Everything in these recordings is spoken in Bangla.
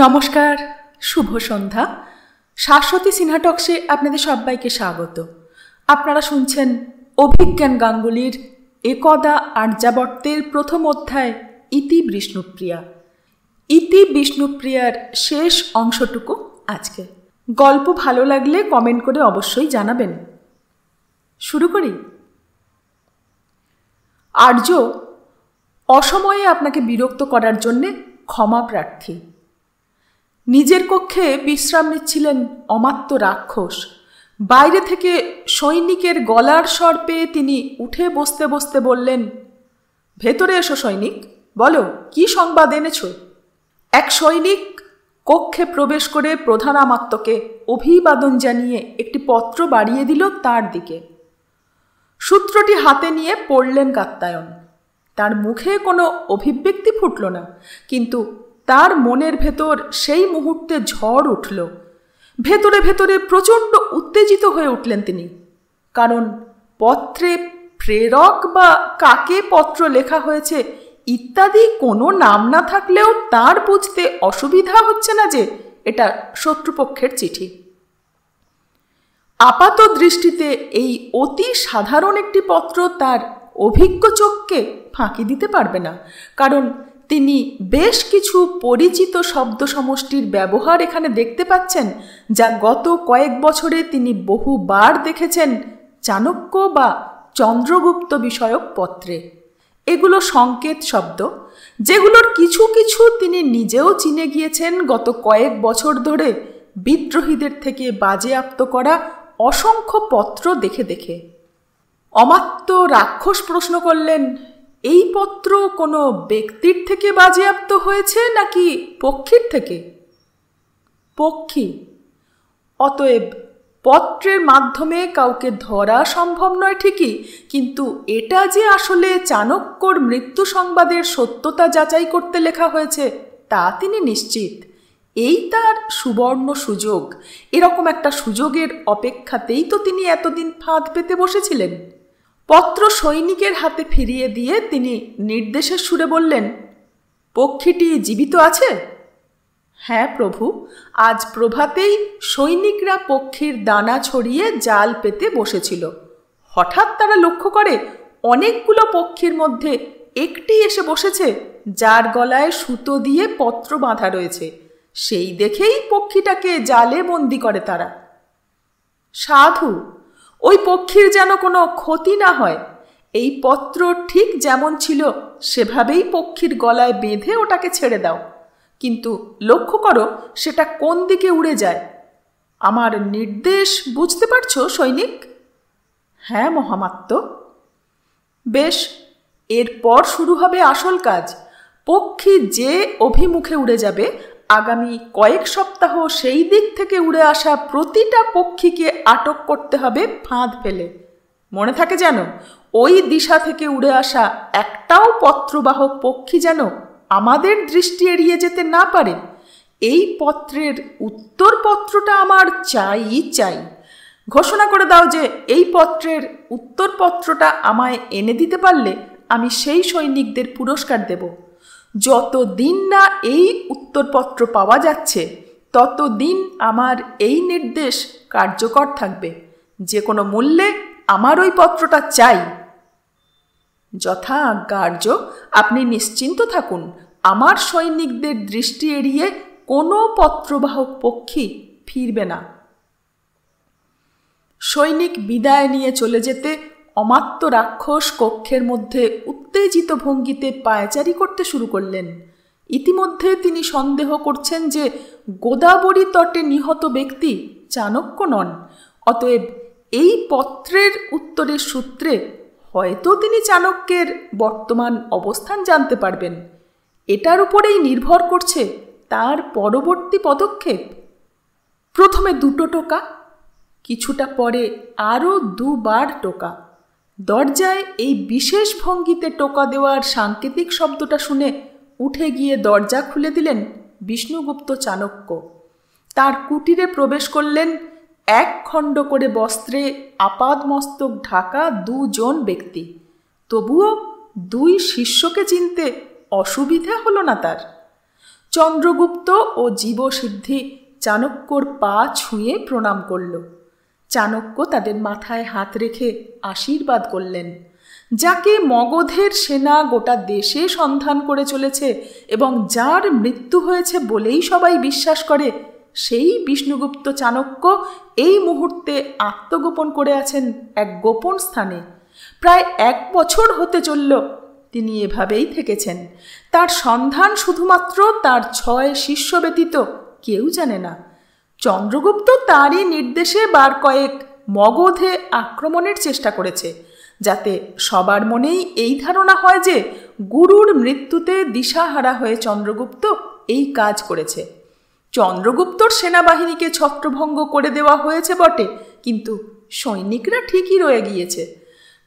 নমস্কার, শুভ সন্ধ্যা। শাশ্বতী সিনহা টক্সে আপনাদের সবাইকে স্বাগত। আপনারা শুনছেন অভিজ্ঞান গাঙ্গুলির একদা আর্যাবর্তের প্রথম অধ্যায় ইতি বিষ্ণুপ্রিয়া। ইতি বিষ্ণুপ্রিয়ার শেষ অংশটুকু আজকে। গল্প ভালো লাগলে কমেন্ট করে অবশ্যই জানাবেন। শুরু করি। আর্য, অসময়ে আপনাকে বিরক্ত করার জন্যে ক্ষমা প্রার্থী। নিজের কক্ষে বিশ্রাম নিচ্ছিলেন অমাত্য রাক্ষস। বাইরে থেকে সৈনিকের গলার স্বর পেয়ে তিনি উঠে বসতে বসতে বললেন, ভেতরে এসো সৈনিক, বলো কি সংবাদ এনেছ। এক সৈনিক কক্ষে প্রবেশ করে প্রধান আমাত্যকে অভিবাদন জানিয়ে একটি পত্র বাড়িয়ে দিল তার দিকে। সূত্রটি হাতে নিয়ে পড়লেন কাত্যায়ন। তার মুখে কোনো অভিব্যক্তি ফুটল না, কিন্তু তার মনের ভেতর সেই মুহূর্তে ঝড় উঠল। ভেতরে ভেতরে প্রচণ্ড উত্তেজিত হয়ে উঠলেন তিনি। কারণ পত্রে প্রেরক বা কাকে পত্র লেখা হয়েছে ইত্যাদি কোনো নাম না থাকলেও তার বুঝতে অসুবিধা হচ্ছে না যে এটা শত্রুপক্ষের চিঠি। আপাত দৃষ্টিতে এই অতি সাধারণ একটি পত্র তার অভিজ্ঞ চোখকে ফাঁকি দিতে পারবে না, কারণ তিনি বেশ কিছু পরিচিত শব্দ সমষ্টির ব্যবহার এখানে দেখতে পাচ্ছেন, যা গত কয়েক বছরে তিনি বহুবার দেখেছেন চাণক্য বা চন্দ্রগুপ্ত বিষয়ক পত্রে। এগুলো সংকেত শব্দ, যেগুলোর কিছু কিছু তিনি নিজেও চিনে গিয়েছেন গত কয়েক বছর ধরে বিদ্রোহীদের থেকে বাজেয়াপ্ত করা অসংখ্য পত্র দেখে দেখে। অমাত্য রাক্ষস প্রশ্ন করলেন, এই পত্র কোনো ব্যক্তির থেকে বাজেয়াপ্ত হয়েছে নাকি পক্ষীর থেকে? পক্ষী। অতএব পত্রের মাধ্যমে কাউকে ধরা সম্ভব নয় ঠিকই, কিন্তু এটা যে আসলে চাণক্যর মৃত্যু সংবাদের সত্যতা যাচাই করতে লেখা হয়েছে তা তিনি নিশ্চিত। এই তার সুবর্ণ সুযোগ। এরকম একটা সুযোগের অপেক্ষাতেই তো তিনি এতদিন ফাঁদ পেতে বসেছিলেন। পত্র সৈনিকের হাতে ফিরিয়ে দিয়ে তিনি নির্দেশের সুরে বললেন, পক্ষীটি জীবিত আছে? হ্যাঁ প্রভু, আজ প্রভাতেই সৈনিকরা পক্ষীর দানা ছড়িয়ে জাল পেতে বসেছিল। হঠাৎ তারা লক্ষ্য করে অনেকগুলো পক্ষীর মধ্যে একটি এসে বসেছে, যার গলায় সুতো দিয়ে পত্র বাঁধা রয়েছে। সেই দেখেই পক্ষীটাকে জালে বন্দি করে তারা। সাধু, ওই পক্ষীর যেন কোনো ক্ষতি না হয়, এই পত্র ঠিক যেমন ছিল সেভাবেই পক্ষীর গলায় বেঁধে ওটাকে ছেড়ে দাও। কিন্তু লক্ষ্য করো সেটা কোন দিকে উড়ে যায়। আমার নির্দেশ বুঝতে পারছো সৈনিক? হ্যাঁ মহামাত্য। বেশ, এরপর শুরু হবে আসল কাজ। পক্ষী যে অভিমুখে উড়ে যাবে, আগামী কয়েক সপ্তাহ সেই দিক থেকে উড়ে আসা প্রতিটা পক্ষীকে আটক করতে হবে ফাঁদ ফেলে। মনে থাকে যেন ওই দিশা থেকে উড়ে আসা একটাও পত্রবাহক পক্ষী যেন আমাদের দৃষ্টি এড়িয়ে যেতে না পারে। এই পত্রের উত্তরপত্রটা আমার চাই। ঘোষণা করে দাও যে এই পত্রের উত্তরপত্রটা আমায় এনে দিতে পারলে আমি সেই সৈনিকদের পুরস্কার দেব। যতদিন না এই উত্তরপত্র পাওয়া যাচ্ছে ততদিন আমার এই নির্দেশ কার্যকর থাকবে। যে কোনো মূল্যে আমার ওই পত্রটা চাই। যথা আজ্ঞা আর্য, আপনি নিশ্চিন্ত থাকুন, আমার সৈনিকদের দৃষ্টি এড়িয়ে কোনো পত্রবাহক পক্ষী ফিরবে না। সৈনিক বিদায় নিয়ে চলে যেতে অমাত্য রাক্ষস কক্ষের মধ্যে উত্তেজিত ভঙ্গিতে পায়চারি করতে শুরু করলেন। ইতিমধ্যে তিনি সন্দেহ করছেন যে গোদাবরী তটে নিহত ব্যক্তি চাণক্য নন। অতএব এই পত্রের উত্তরের সূত্রে হয়তো তিনি চাণক্যের বর্তমান অবস্থান জানতে পারবেন। এটার উপরেই নির্ভর করছে তার পরবর্তী পদক্ষেপ। প্রথমে 2টো টোকা, কিছুটা পরে আরও 2 বার টোকা। দরজায় এই বিশেষ ভঙ্গিতে টোকা দেওয়ার সাংকেতিক শব্দটা শুনে উঠে গিয়ে দরজা খুলে দিলেন বিষ্ণুগুপ্ত চাণক্য। তার কুটিরে প্রবেশ করলেন এক খণ্ড করে বস্ত্রে আপাদমস্তক ঢাকা 2 জন ব্যক্তি। তবুও 2 শিষ্যকে চিনতে অসুবিধা হলো না তার। চন্দ্রগুপ্ত ও জীবসিদ্ধি চাণক্যর পা ছুঁয়ে প্রণাম করল। চাণক্য তাদের মাথায় হাত রেখে আশীর্বাদ করলেন। যাকে মগধের সেনা গোটা দেশে সন্ধান করে চলেছে এবং যার মৃত্যু হয়েছে বলেই সবাই বিশ্বাস করে, সেই বিষ্ণুগুপ্ত চাণক্য এই মুহূর্তে আত্মগোপন করে আছেন এক গোপন স্থানে। প্রায় 1 বছর হতে চলল তিনি এভাবেই থেকেছেন। তার সন্ধান শুধুমাত্র তার 6 শিষ্য ব্যতীত কেউ জানে না। চন্দ্রগুপ্ত তারই নির্দেশে বার কয়েক মগধে আক্রমণের চেষ্টা করেছে, যাতে সবার মনেই এই ধারণা হয় যে গুরুর মৃত্যুতে দিশাহারা হয়ে চন্দ্রগুপ্ত এই কাজ করেছে। চন্দ্রগুপ্তর সেনাবাহিনীকে ছত্রভঙ্গ করে দেওয়া হয়েছে বটে, কিন্তু সৈনিকরা ঠিকই রয়ে গিয়েছে।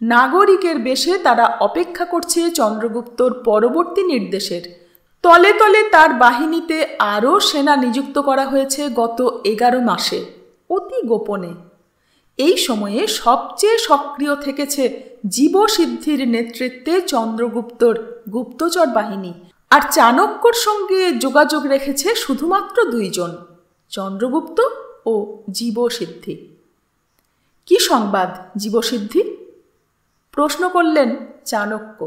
নাগরিকের বেশে তারা অপেক্ষা করছে চন্দ্রগুপ্তর পরবর্তী নির্দেশের। তলে তলে তার বাহিনীতে আরও সেনা নিযুক্ত করা হয়েছে গত 11 মাসে, অতি গোপনে। এই সময়ে সবচেয়ে সক্রিয় থেকেছে জীবসিদ্ধির নেতৃত্বে চন্দ্রগুপ্তর গুপ্তচর বাহিনী। আর চাণক্যর সঙ্গে যোগাযোগ রেখেছে শুধুমাত্র 2 জন, চন্দ্রগুপ্ত ও জীবসিদ্ধি। কি সংবাদ জীবসিদ্ধি? প্রশ্ন করলেন চাণক্য।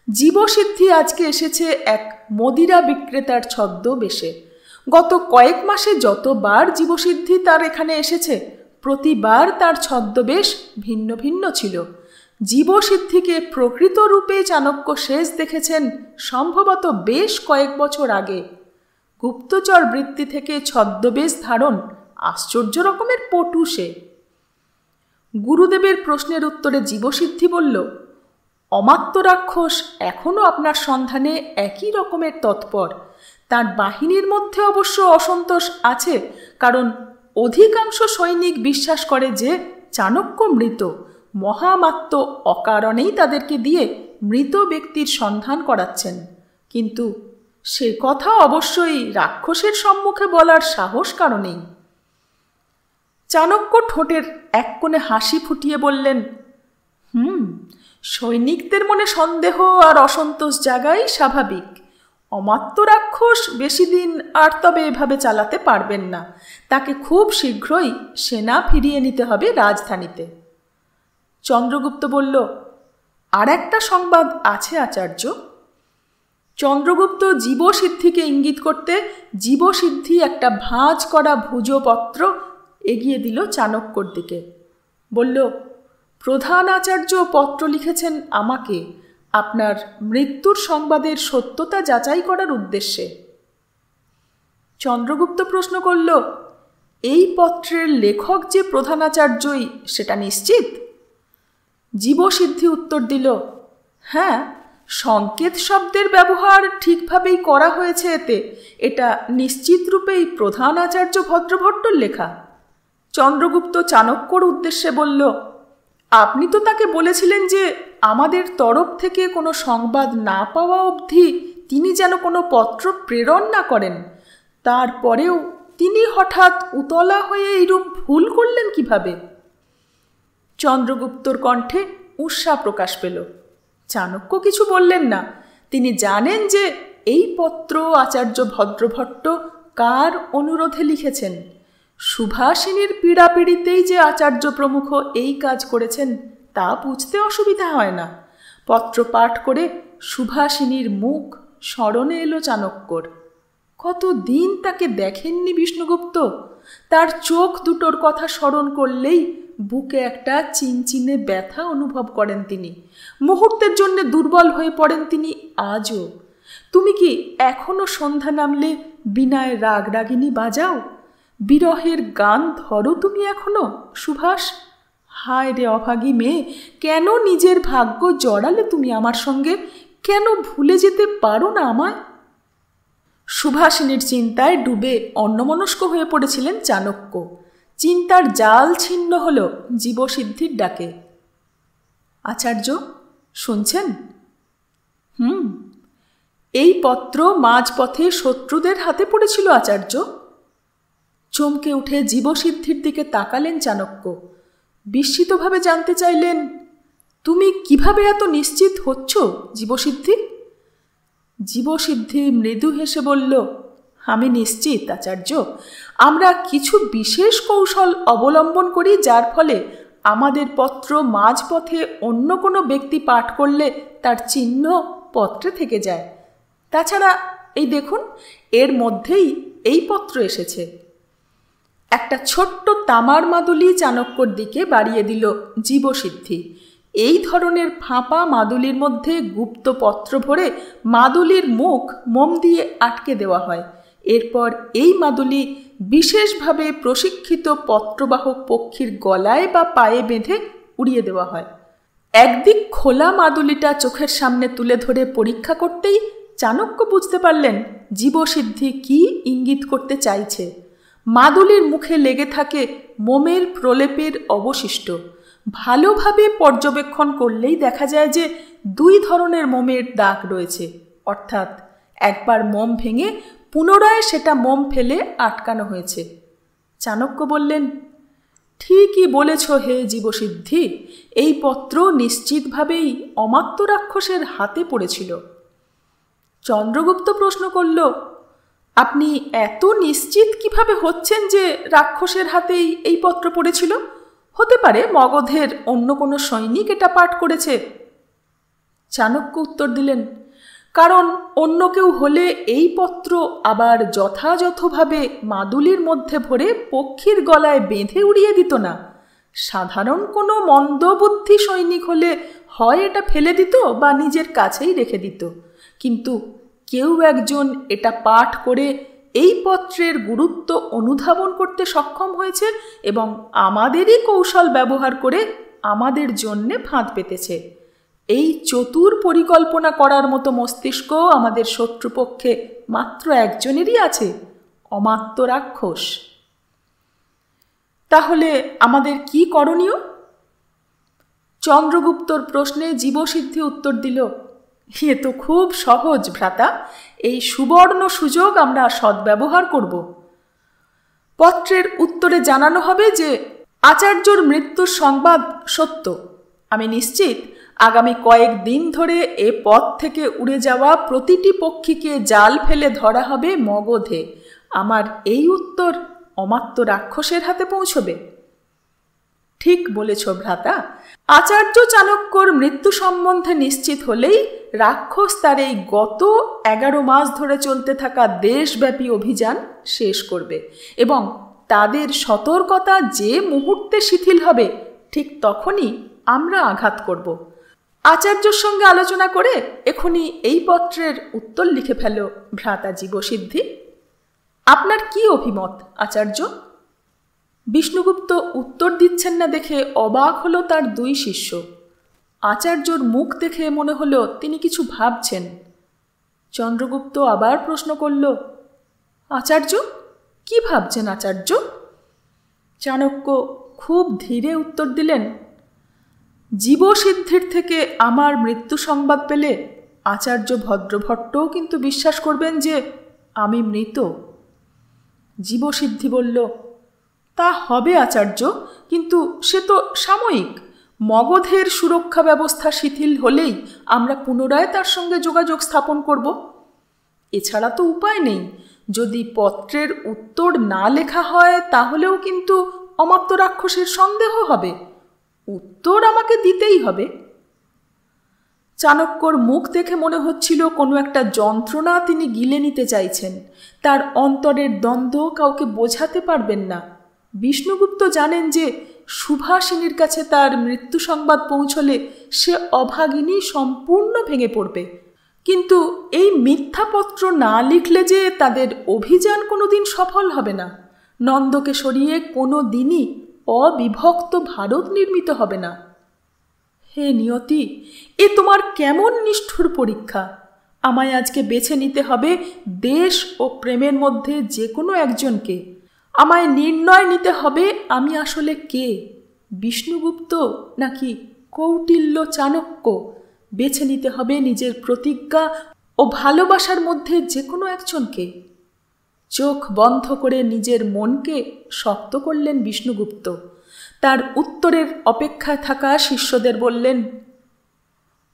জীবসিদ্ধি আজকে এসেছে এক মদিরা বিক্রেতার ছদ্মবেশে। গত কয়েক মাসে যতবার জীবসিদ্ধি তার এখানে এসেছে, প্রতিবার তার ছদ্মবেশ ভিন্ন ভিন্ন ছিল। জীবসিদ্ধিকে প্রকৃত রূপে চাণক্য শেষ দেখেছেন সম্ভবত বেশ কয়েক বছর আগে। গুপ্তচর বৃত্তি থেকে ছদ্মবেশ ধারণ আশ্চর্য রকমের পটু সে। গুরুদেবের প্রশ্নের উত্তরে জীবসিদ্ধি বলল, অমাত্য রাক্ষস এখনও আপনার সন্ধানে একই রকমের তৎপর। তার বাহিনীর মধ্যে অবশ্য অসন্তোষ আছে, কারণ অধিকাংশ সৈনিক বিশ্বাস করে যে চাণক্য মৃত। মহামাত্য অকারণেই তাদেরকে দিয়ে মৃত ব্যক্তির সন্ধান করাচ্ছেন, কিন্তু সে কথা অবশ্যই রাক্ষসের সম্মুখে বলার সাহস কারণেই। চাণক্য ঠোঁটের এক কোণে হাসি ফুটিয়ে বললেন, সৈনিকদের মনে সন্দেহ আর অসন্তোষ জাগাই স্বাভাবিক। অমাত্য রাক্ষস বেশি দিন আর তবে এভাবে চালাতে পারবেন না। তাকে খুব শীঘ্রই সেনা ফিরিয়ে নিতে হবে রাজধানীতে। চন্দ্রগুপ্ত বলল, আর একটা সংবাদ আছে আচার্য। চন্দ্রগুপ্ত জীবসিদ্ধিকে ইঙ্গিত করতে জীবসিদ্ধি একটা ভাঁজ করা ভুজপত্র এগিয়ে দিল চাণক্যর দিকে। বলল, প্রধান আচার্য পত্র লিখেছেন আমাকে, আপনার মৃত্যুর সংবাদের সত্যতা যাচাই করার উদ্দেশ্যে। চন্দ্রগুপ্ত প্রশ্ন করল, এই পত্রের লেখক যে প্রধানাচার্যই সেটা নিশ্চিত? জীবসিদ্ধি উত্তর দিল, হ্যাঁ, সংকেত শব্দের ব্যবহার ঠিকভাবেই করা হয়েছে এতে। এটা নিশ্চিত রূপেই প্রধান আচার্য ভদ্রভট্টর লেখা। চন্দ্রগুপ্ত চাণক্যর উদ্দেশ্যে বলল, আপনি তো তাকে বলেছিলেন যে আমাদের তরফ থেকে কোনো সংবাদ না পাওয়া অবধি তিনি যেন কোনো পত্র প্রেরণ না করেন। তারপরেও তিনি হঠাৎ উতলা হয়ে এইরূপ ভুল করলেন কিভাবে? চন্দ্রগুপ্তর কণ্ঠে উৎসা প্রকাশ পেল। চাণক্য কিছু বললেন না। তিনি জানেন যে এই পত্র আচার্য ভদ্রভট্ট কার অনুরোধে লিখেছেন। সুভাষিনীর পীড়াপিড়িতেই যে আচার্য প্রমুখ এই কাজ করেছেন তা বুঝতে অসুবিধা হয় না। পত্র পাঠ করে সুভাষিনীর মুখ স্মরণে এলো চাণক্যর। কতদিন তাকে দেখেননি বিষ্ণুগুপ্ত। তার চোখ দুটোর কথা স্মরণ করলেই বুকে একটা চিনচিনে ব্যথা অনুভব করেন তিনি। মুহূর্তের জন্য দুর্বল হয়ে পড়েন তিনি আজও। তুমি কি এখনো সন্ধ্যা নামলে বীণায় রাগরাগিনী বাজাও? বিরহের গান ধরো তুমি এখনো সুভাষ? হায় রে অভাগী মেয়ে, কেন নিজের ভাগ্য জড়ালে তুমি আমার সঙ্গে? কেন ভুলে যেতে পারো না আমায়? সুভাষিনীর চিন্তায় ডুবে অন্যমনস্ক হয়ে পড়েছিলেন চাণক্য। চিন্তার জাল ছিন্ন হল জীবসিদ্ধির ডাকে। আচার্য শুনছেন? এই পত্র মাঝপথে শত্রুদের হাতে পড়েছিল আচার্য। চমকে উঠে জীবসিদ্ধির দিকে তাকালেন চাণক্য। বিস্মিতভাবে জানতে চাইলেন, তুমি কিভাবে এত নিশ্চিত হচ্ছ জীবসিদ্ধি? জীবসিদ্ধি মৃদু হেসে বলল, আমি নিশ্চিত আচার্য, আমরা কিছু বিশেষ কৌশল অবলম্বন করি, যার ফলে আমাদের পত্র মাঝপথে অন্য কোনো ব্যক্তি পাঠ করলে তার চিহ্ন পত্রে থেকে যায়। তাছাড়া এই দেখুন, এর মধ্যেই এই পত্র এসেছে। একটা ছোট্ট তামার মাদুলি চাণক্যর দিকে বাড়িয়ে দিল জীবসিদ্ধি। এই ধরনের ফাঁপা মাদুলির মধ্যে গুপ্ত পত্র ভরে মাদুলির মুখ মোম দিয়ে আটকে দেওয়া হয়। এরপর এই মাদুলি বিশেষভাবে প্রশিক্ষিত পত্রবাহক পক্ষীর গলায় বা পায়ে বেঁধে উড়িয়ে দেওয়া হয়। একদিক খোলা মাদুলিটা চোখের সামনে তুলে ধরে পরীক্ষা করতেই চাণক্য বুঝতে পারলেন জীবসিদ্ধি কি ইঙ্গিত করতে চাইছে। মাদুলির মুখে লেগে থাকে মোমের প্রলেপের অবশিষ্ট। ভালোভাবে পর্যবেক্ষণ করলেই দেখা যায় যে দুই ধরনের মোমের দাগ রয়েছে, অর্থাৎ একবার মোম ভেঙে পুনরায় সেটা মোম ফেলে আটকানো হয়েছে। চাণক্য বললেন, ঠিকই বলেছ হে জীবসিদ্ধি, এই পত্র নিশ্চিতভাবেই অমাত্য রাক্ষসের হাতে পড়েছিল। চন্দ্রগুপ্ত প্রশ্ন করল, আপনি এত নিশ্চিত কিভাবে হচ্ছেন যে রাক্ষসের হাতেই এই পত্র পড়েছিল? হতে পারে মগধের অন্য কোনো সৈনিক এটা পাঠ করেছে। চাণক্য উত্তর দিলেন, কারণ অন্য কেউ হলে এই পত্র আবার যথাযথভাবে মাদুলির মধ্যে ভরে পক্ষীর গলায় বেঁধে উড়িয়ে দিত না। সাধারণ কোনো মন্দবুদ্ধি সৈনিক হলে হয় এটা ফেলে দিত বা নিজের কাছেই রেখে দিত, কিন্তু কেউ একজন এটা পাঠ করে এই পত্রের গুরুত্ব অনুধাবন করতে সক্ষম হয়েছে এবং আমাদেরই কৌশল ব্যবহার করে আমাদের জন্যে ফাঁদ পেতেছে। এই চতুর পরিকল্পনা করার মতো মস্তিষ্ক আমাদের শত্রুপক্ষে মাত্র একজনেরই আছে, অমাত্য রাক্ষস। তাহলে আমাদের কি করণীয়? চন্দ্রগুপ্তর প্রশ্নে জীবসিদ্ধি উত্তর দিল, এ তো খুব সহজ ভ্রাতা, এই সুবর্ণ সুযোগ আমরা সদ্ব্যবহার করব। পত্রের উত্তরে জানানো হবে যে আচার্যর মৃত্যুর সংবাদ সত্য। আমি নিশ্চিত আগামী কয়েকদিন ধরে এ পথ থেকে উড়ে যাওয়া প্রতিটি পক্ষীকে জাল ফেলে ধরা হবে মগধে। আমার এই উত্তর অমাত্য রাক্ষসের হাতে পৌঁছবে। ঠিক বলেছ ভ্রাতা। আচার্য চাণক্যর মৃত্যু সম্বন্ধে নিশ্চিত হলেই রাক্ষস তার এই গত 11 মাস ধরে চলতে থাকা দেশব্যাপী অভিযান শেষ করবে এবং তাদের সতর্কতা যে মুহূর্তে শিথিল হবে ঠিক তখনই আমরা আঘাত করব। আচার্যর সঙ্গে আলোচনা করে এখনই এই পত্রের উত্তর লিখে ফেল ভ্রাতা জীবসিদ্ধি। আপনার কি অভিমত আচার্য? বিষ্ণুগুপ্ত উত্তর দিচ্ছেন না দেখে অবাক হলো তার দুই শিষ্য। আচার্যর মুখ দেখে মনে হলো তিনি কিছু ভাবছেন। চন্দ্রগুপ্ত আবার প্রশ্ন করল, আচার্য কি ভাবছেন আচার্য? চাণক্য খুব ধীরে উত্তর দিলেন, জীবসিদ্ধির থেকে আমার মৃত্যু সংবাদ পেলে আচার্য ভদ্রভট্টও কিন্তু বিশ্বাস করবেন যে আমি মৃত। জীবসিদ্ধি বলল, তা হবে আচার্য, কিন্তু সে তো সাময়িক। মগধের সুরক্ষা ব্যবস্থা শিথিল হলেই আমরা পুনরায় তার সঙ্গে যোগাযোগ স্থাপন করব। এছাড়া তো উপায় নেই। যদি পত্রের উত্তর না লেখা হয় তাহলেও কিন্তু অমাত্য রাক্ষসের সন্দেহ হবে। উত্তর আমাকে দিতেই হবে। চাণক্যর মুখ দেখে মনে হচ্ছিল কোনো একটা যন্ত্রণা তিনি গিলে নিতে চাইছেন। তার অন্তরের দ্বন্দ্ব কাউকে বোঝাতে পারবেন না। বিষ্ণুগুপ্ত জানেন যে সুভাষিনীর কাছে তার মৃত্যু সংবাদ পৌঁছলে সে অভাগিনী সম্পূর্ণ ভেঙে পড়বে। কিন্তু এই মিথ্যাপত্র না লিখলে যে তাদের অভিযান কোনোদিন সফল হবে না। নন্দকে সরিয়ে কোনো দিনই অবিভক্ত ভারত নির্মিত হবে না। হে নিয়তি, এ তোমার কেমন নিষ্ঠুর পরীক্ষা! আমায় আজকে বেছে নিতে হবে দেশ ও প্রেমের মধ্যে যে কোনো একজনকে। আমায় নির্ণয় নিতে হবে আমি আসলে কে, বিষ্ণুগুপ্ত নাকি কৌটিল্য চাণক্য। বেছে নিতে হবে নিজের প্রতিজ্ঞা ও ভালোবাসার মধ্যে যে কোনো একজনকে। চোখ বন্ধ করে নিজের মনকে শক্ত করলেন বিষ্ণুগুপ্ত। তার উত্তরের অপেক্ষায় থাকা শিষ্যদের বললেন,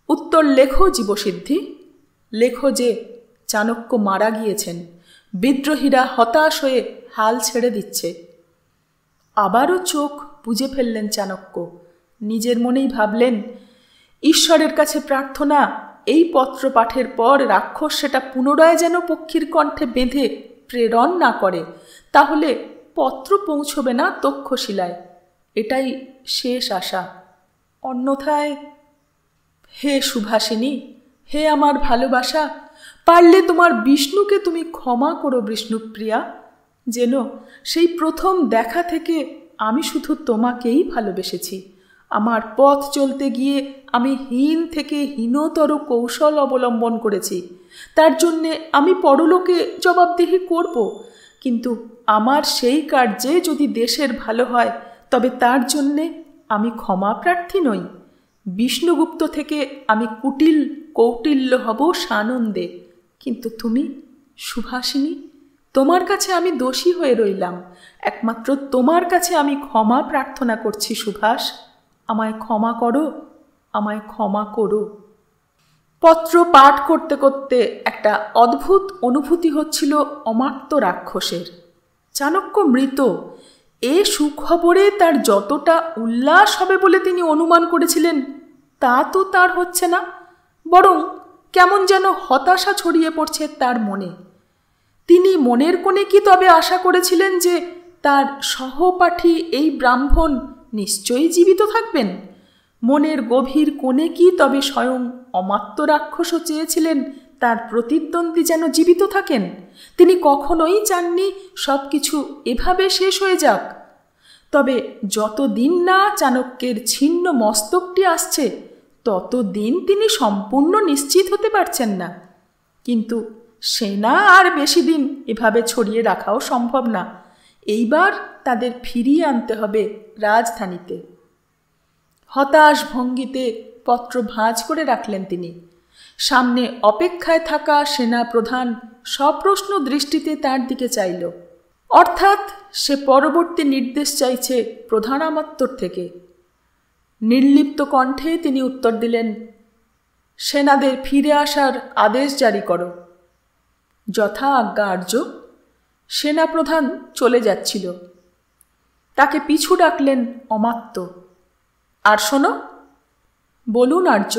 উত্তর লেখো জীবসিদ্ধি, লেখো যে চাণক্য মারা গিয়েছেন। বিদ্রোহীরা হতাশ হয়ে হাল ছেড়ে দিচ্ছে। আবারও চোখ বুজে ফেললেন চাণক্য। নিজের মনেই ভাবলেন, ঈশ্বরের কাছে প্রার্থনা এই পত্র পাঠের পর রাক্ষস সেটা পুনরায় যেন পক্ষীর কণ্ঠে বেঁধে প্রেরণ না করে, তাহলে পত্র পৌঁছবে না তক্ষশিলায়। এটাই শেষ আশা। অন্যথায়, হে সুভাষিনী, হে আমার ভালোবাসা, পারলে তোমার বিষ্ণুকে তুমি ক্ষমা করো বিষ্ণুপ্রিয়া। যেন সেই প্রথম দেখা থেকে আমি শুধু তোমাকেই ভালোবেসেছি। আমার পথ চলতে গিয়ে আমি হীন থেকে হীনতর কৌশল অবলম্বন করেছি। তার জন্যে আমি পরলোকে জবাবদিহি করব, কিন্তু আমার সেই কার্যে যদি দেশের ভালো হয় তবে তার জন্যে আমি ক্ষমা প্রার্থী নই। বিষ্ণুগুপ্ত থেকে আমি কুটিল কৌটিল্য হব সানন্দে, কিন্তু তুমি সুভাষিনী, তোমার কাছে আমি দোষী হয়ে রইলাম। একমাত্র তোমার কাছে আমি ক্ষমা প্রার্থনা করছি সুভাষ। আমায় ক্ষমা করো, আমায় ক্ষমা করো। পত্র পাঠ করতে করতে একটা অদ্ভুত অনুভূতি হচ্ছিল অমাত্য রাক্ষসের। চাণক্য মৃত, এ সুখবরে তার যতটা উল্লাস হবে বলে তিনি অনুমান করেছিলেন তা তো তার হচ্ছে না, বরং কেমন যেন হতাশা ছড়িয়ে পড়ছে তার মনে। তিনি মনের কোণে কি তবে আশা করেছিলেন যে তার সহপাঠী এই ব্রাহ্মণ নিশ্চয়ই জীবিত থাকবেন? মনের গভীর কোণে কি তবে স্বয়ং অমাত্য রাক্ষসও চেয়েছিলেন তার প্রতিদ্বন্দ্বী যেন জীবিত থাকেন? তিনি কখনোই চাননি সব কিছু এভাবে শেষ হয়ে যাক। তবে যতদিন না চাণক্যের ছিন্ন মস্তকটি আসছে ততদিন তিনি সম্পূর্ণ নিশ্চিত হতে পারছেন না। কিন্তু সেনা আর বেশি দিন এভাবে ছড়িয়ে রাখাও সম্ভব না। এইবার তাদের ফিরিয়ে আনতে হবে রাজধানীতে। হতাশ ভঙ্গিতে পত্র ভাঁজ করে রাখলেন তিনি। সামনে অপেক্ষায় থাকা সেনা প্রধান সপ্রশ্ন দৃষ্টিতে তার দিকে চাইল, অর্থাৎ সে পরবর্তী নির্দেশ চাইছে প্রধান আমাত্যর থেকে। নির্লিপ্ত কণ্ঠে তিনি উত্তর দিলেন, সেনাদের ফিরে আসার আদেশ জারি করো। যথা আজ্ঞা আর্য। সেনাপ্রধান চলে যাচ্ছিল। তাকে পিছু ডাকলেন অমাত্য। আর শোনো। বলুন আর্য।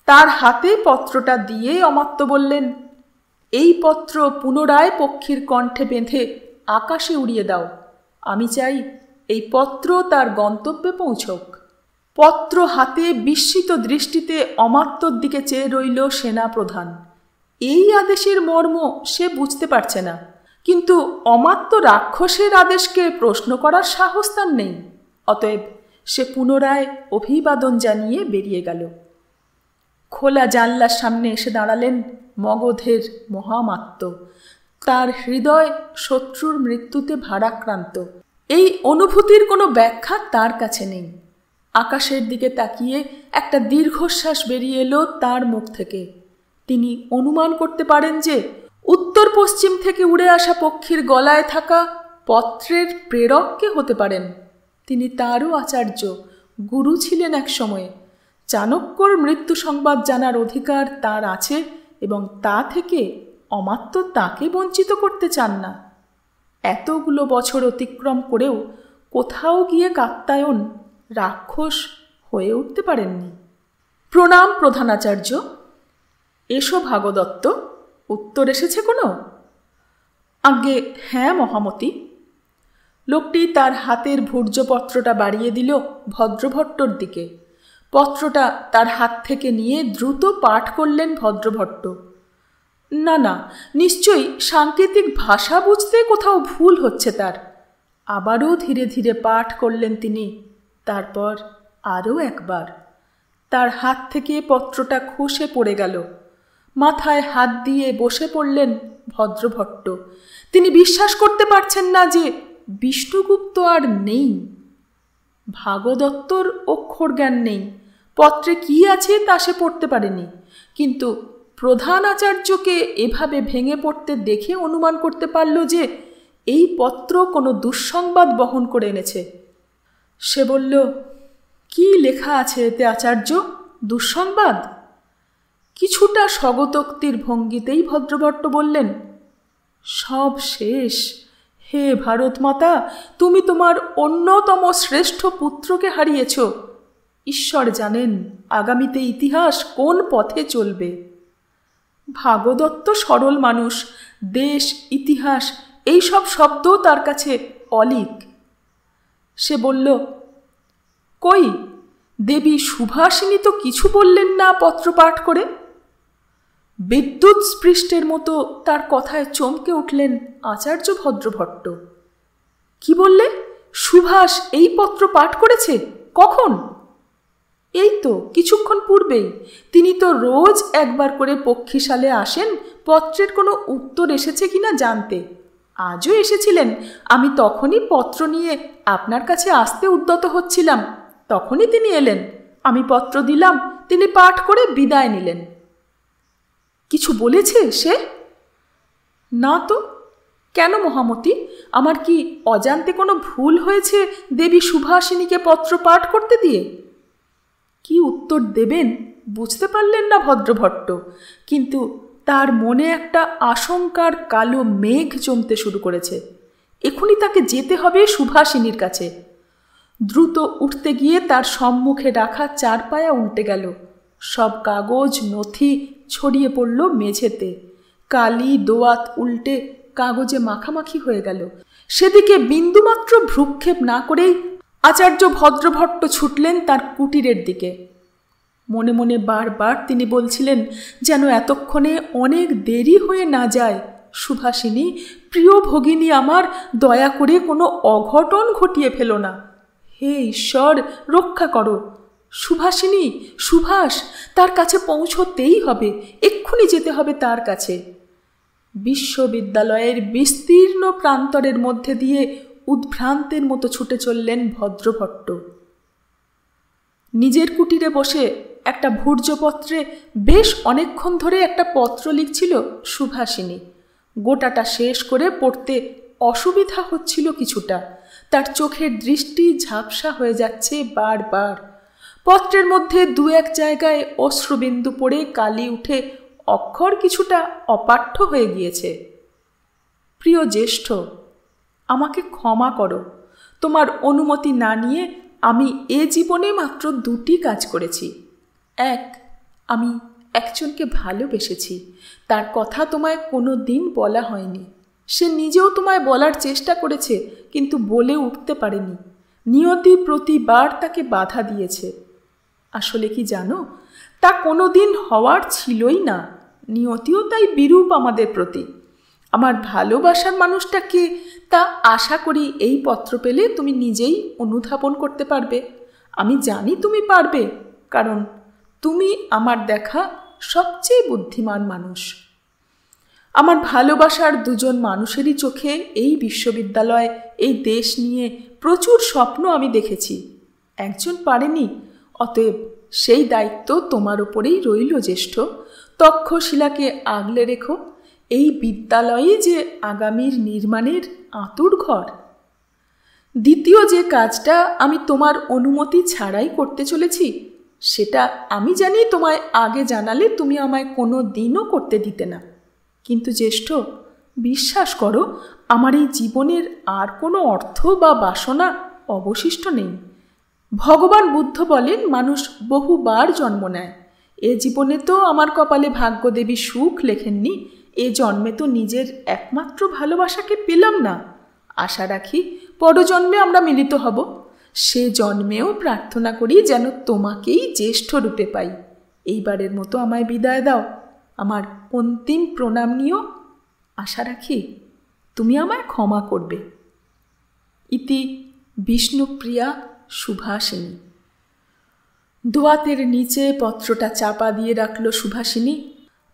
তার হাতে পত্রটা দিয়ে অমাত্য বললেন, এই পত্র পুনরায় পক্ষীর কণ্ঠে বেঁধে আকাশে উড়িয়ে দাও। আমি চাই এই পত্র তার গন্তব্যে পৌঁছক। পত্র হাতে বিস্মিত দৃষ্টিতে অমাত্যর দিকে চেয়ে রইল সেনাপ্রধান। এই আদেশের মর্ম সে বুঝতে পারছে না, কিন্তু অমাত্য রাক্ষসের আদেশকে প্রশ্ন করার সাহস তার নেই। অতএব সে পুনরায় অভিবাদন জানিয়ে বেরিয়ে গেল। খোলা জানলার সামনে এসে দাঁড়ালেন মগধের মহামাত্য। তার হৃদয় শত্রুর মৃত্যুতে ভারাক্রান্ত। এই অনুভূতির কোনো ব্যাখ্যা তার কাছে নেই। আকাশের দিকে তাকিয়ে একটা দীর্ঘশ্বাস বেরিয়ে এলো তার মুখ থেকে। তিনি অনুমান করতে পারেন যে উত্তর পশ্চিম থেকে উড়ে আসা পক্ষীর গলায় থাকা পত্রের প্রেরক কে হতে পারেন। তিনি তারও আচার্য, গুরু ছিলেন এক সময়ে। চাণক্যর মৃত্যু সংবাদ জানার অধিকার তার আছে এবং তা থেকে অমাত্য তাকে বঞ্চিত করতে চান না। এতগুলো বছর অতিক্রম করেও কোথাও গিয়ে কাত্যায়ন রাক্ষস হয়ে উঠতে পারেননি। প্রণাম প্রধানাচার্য। এসো ভাগদত্ত। উত্তর এসেছে কোনো? আজ্ঞে হ্যাঁ মহামতি। লোকটি তার হাতের ভূর্জপত্রটা বাড়িয়ে দিল ভদ্রভট্টর দিকে। পত্রটা তার হাত থেকে নিয়ে দ্রুত পাঠ করলেন ভদ্রভট্ট। না না, নিশ্চয়ই সাংকেতিক ভাষা বুঝতে কোথাও ভুল হচ্ছে তার। আবারও ধীরে ধীরে পাঠ করলেন তিনি। তারপর আরও একবার। তার হাত থেকে পত্রটা খসে পড়ে গেল। মাথায় হাত দিয়ে বসে পড়লেন ভদ্রভট্ট। তিনি বিশ্বাস করতে পারছেন না যে বিষ্ণুগুপ্ত আর নেই। ভাগদত্তর অক্ষর জ্ঞান নেই, পত্রে কি আছে তা সে পড়তে পারেনি, কিন্তু প্রধান আচার্যকে এভাবে ভেঙে পড়তে দেখে অনুমান করতে পারল যে এই পত্র কোনো দুঃসংবাদ বহন করে এনেছে। সে বলল, কি লেখা আছে এতে আচার্য? দুঃসংবাদ? কিছুটা স্বগতোক্তির ভঙ্গিতেই ভদ্রভট্ট বললেন, সব শেষ। হে ভারত মাতা, তুমি তোমার অন্যতম শ্রেষ্ঠ পুত্রকে হারিয়েছ। ঈশ্বর জানেন আগামীতে ইতিহাস কোন পথে চলবে। ভাগদত্ত সরল মানুষ, দেশ ইতিহাস এই সব শব্দ তার কাছে অলিক। সে বলল, কই, দেবী সুভাষিনী তো কিছু বললেন না পত্র পাঠ করে। বিদ্যুৎ স্পৃষ্টের মতো তার কথায় চমকে উঠলেন আচার্য ভদ্রভট্ট। কি বললে? সুভাষ এই পত্র পাঠ করেছে? কখন? এই তো কিছুক্ষণ পূর্বেই। তিনি তো রোজ একবার করে পক্ষীশালে আসেন পত্রের কোনো উত্তর এসেছে কিনা জানতে। আজও এসেছিলেন। আমি তখনই পত্র নিয়ে আপনার কাছে আসতে উদ্যত হচ্ছিলাম, তখনই তিনি এলেন। আমি পত্র দিলাম, তিনি পাঠ করে বিদায় নিলেন। কিছু বলেছে সে? না তো। কেন মহামতি, আমার কি অজান্তে কোনো ভুল হয়েছে দেবী সুভাষিনীকে পত্র পাঠ করতে দিয়ে? কি উত্তর দেবেন বুঝতে পারলেন না ভদ্রভট্ট, কিন্তু তার মনে একটা আশঙ্কার কালো মেঘ জমতে শুরু করেছে। এখনই তাকে যেতে হবে সুভাষিনীর কাছে। দ্রুত উঠতে গিয়ে তার সম্মুখে রাখা চারপায়া উল্টে গেল। সব কাগজ নথি ছড়িয়ে পড়ল মেঝেতে। কালি দোয়াত উল্টে কাগজে মাখামাখি হয়ে গেল। সেদিকে বিন্দুমাত্র ভ্রুক্ষেপ না করেই আচার্য ভদ্রভট্ট ছুটলেন তার কুটিরের দিকে। মনে মনে বারবার তিনি বলছিলেন, যেন এতক্ষণে অনেক দেরি হয়ে না যায়। সুভাষিনী, প্রিয় ভগিনী আমার, দয়া করে কোনো অঘটন ঘটিয়ে ফেলো না। হে ঈশ্বর, রক্ষা করো। সুভাষিনী, সুভাষ, তার কাছে পৌঁছতেই হবে, এক্ষুনি যেতে হবে তার কাছে। বিশ্ববিদ্যালয়ের বিস্তীর্ণ প্রান্তরের মধ্যে দিয়ে উদ্ভ্রান্তের মতো ছুটে চললেন ভদ্রভট্ট। নিজের কুটিরে বসে একটা ভূর্জপত্রে বেশ অনেকক্ষণ ধরে একটা পত্র লিখছিল সুভাষিনী। গোটাটা শেষ করে পড়তে অসুবিধা হচ্ছিল কিছুটা। তার চোখের দৃষ্টি ঝাপসা হয়ে যাচ্ছে বারবার। পত্রের মধ্যে দু এক জায়গায় অশ্রুবিন্দু পড়ে কালি উঠে অক্ষর কিছুটা অপাঠ্য হয়ে গিয়েছে। প্রিয় জ্যেষ্ঠ, আমাকে ক্ষমা করো। তোমার অনুমতি না নিয়ে আমি এ জীবনে মাত্র দুটি কাজ করেছি। এক, আমি একজনকে ভালোবেসেছি। তার কথা তোমায় কোনো দিন বলা হয়নি। সে নিজেও তোমায় বলার চেষ্টা করেছে, কিন্তু বলে উঠতে পারেনি। নিয়তি প্রতিবার তাকে বাধা দিয়েছে। আসলে কি জানো, তা কোনো দিন হওয়ার ছিলই না। নিয়তিও তাই বিরূপ আমাদের প্রতি। আমার ভালোবাসার মানুষটাকে, তা আশা করি এই পত্র পেলে তুমি নিজেই অনুধাবন করতে পারবে। আমি জানি তুমি পারবে, কারণ তুমি আমার দেখা সবচেয়ে বুদ্ধিমান মানুষ। আমার ভালোবাসার দুজন মানুষেরই চোখে এই বিশ্ববিদ্যালয়, এই দেশ নিয়ে প্রচুর স্বপ্ন আমি দেখেছি। একজন পারেনি, অতএব সেই দায়িত্ব তোমার উপরেই রইল জ্যেষ্ঠ। তক্ষশিলাকে আগলে রেখো। এই বিদ্যালয়ে যে আগামীর নির্মাণের আঁতুড় ঘর। দ্বিতীয় যে কাজটা আমি তোমার অনুমতি ছাড়াই করতে চলেছি, সেটা আমি জানি তোমায় আগে জানালে তুমি আমায় কোনো দিনও করতে দিতে না। কিন্তু জ্যেষ্ঠ, বিশ্বাস করো, আমার এই জীবনের আর কোনো অর্থ বা বাসনা অবশিষ্ট নেই। ভগবান বুদ্ধ বলেন, মানুষ বহুবার জন্ম নেয়। এ জীবনে তো আমার কপালে ভাগ্যদেবী সুখ লেখেননি। এ জন্মে তো নিজের একমাত্র ভালোবাসাকে পেলাম না। আশা রাখি পরজন্মে আমরা মিলিত হব। সে জন্মেও প্রার্থনা করি যেন তোমাকেই জ্যেষ্ঠ রূপে পাই। এইবারের মতো আমায় বিদায় দাও। আমার অন্তিম প্রণাম নিও। আশা রাখি তুমি আমায় ক্ষমা করবে। ইতি বিষ্ণুপ্রিয়া সুভাষিনী। দোয়াতের নিচে পত্রটা চাপা দিয়ে রাখল সুভাষিনী।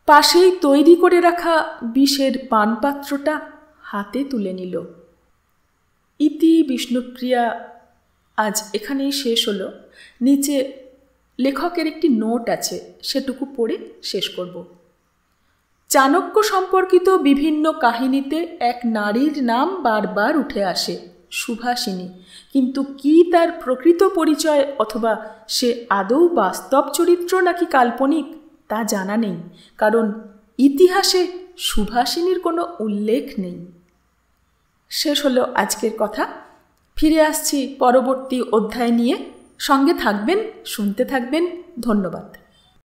পাশেই তৈরি করে রাখা বিষের পানপাত্রটা হাতে তুলে নিল। ইতি বিষ্ণুপ্রিয়া আজ এখানেই শেষ হলো। নিচে লেখকের একটি নোট আছে, সেটুকু পড়ে শেষ করব। চাণক্য সম্পর্কিত বিভিন্ন কাহিনীতে এক নারীর নাম বারবার উঠে আসে, সুভাষিনী। কিন্তু কি তার প্রকৃত পরিচয়, অথবা সে আদৌ বাস্তব চরিত্র নাকি কাল্পনিক, তা জানা নেই। কারণ ইতিহাসে সুভাষিনীর কোনো উল্লেখ নেই। শেষ হলো আজকের কথা। ফিরে আসছি পরবর্তী অধ্যায় নিয়ে। সঙ্গে থাকবেন, শুনতে থাকবেন। ধন্যবাদ।